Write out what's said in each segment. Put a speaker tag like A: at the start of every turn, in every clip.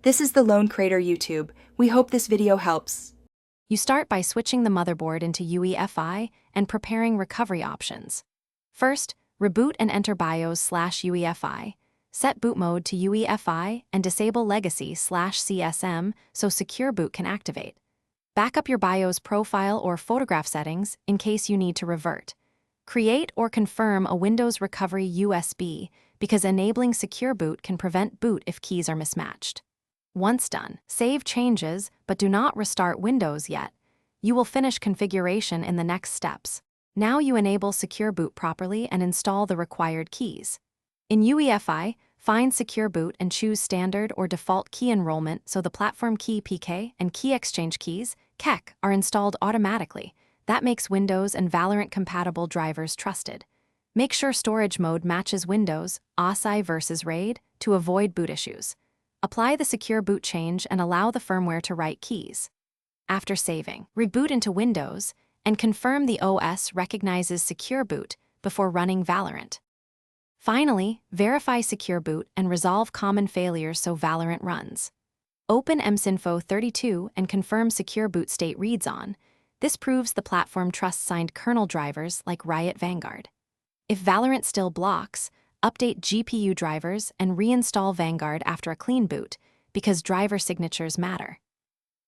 A: This is the Lone Crater YouTube. We hope this video helps.
B: You start by switching the motherboard into UEFI and preparing recovery options. First, reboot and enter BIOS/UEFI. Set boot mode to UEFI and disable legacy/CSM so secure boot can activate. Backup your BIOS profile or photograph settings in case you need to revert. Create or confirm a Windows recovery USB because enabling secure boot can prevent boot if keys are mismatched. Once done, save changes but do not restart Windows yet. You will finish configuration in the next steps. Now you enable secure boot properly and install the required keys. In UEFI, find Secure Boot and choose Standard or Default Key Enrollment so the Platform Key (PK) and Key Exchange keys (KEK) are installed automatically. That makes Windows and Valorant-compatible drivers trusted. Make sure storage mode matches Windows, OSI versus RAID, to avoid boot issues. Apply the Secure Boot change and allow the firmware to write keys. After saving, reboot into Windows and confirm the OS recognizes Secure Boot before running Valorant. Finally, verify Secure Boot and resolve common failures so Valorant runs. Open msinfo32 and confirm Secure Boot state reads on. This proves the platform trusts signed kernel drivers like Riot Vanguard. If Valorant still blocks, update GPU drivers and reinstall Vanguard after a clean boot, because driver signatures matter.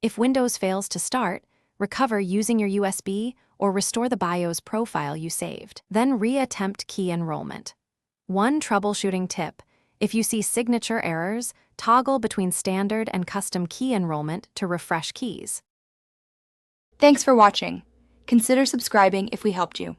B: If Windows fails to start, recover using your USB or restore the BIOS profile you saved. Then re-attempt key enrollment. One troubleshooting tip: if you see signature errors, toggle between standard and custom key enrollment to refresh keys.
A: Thanks for watching. Consider subscribing if we helped you.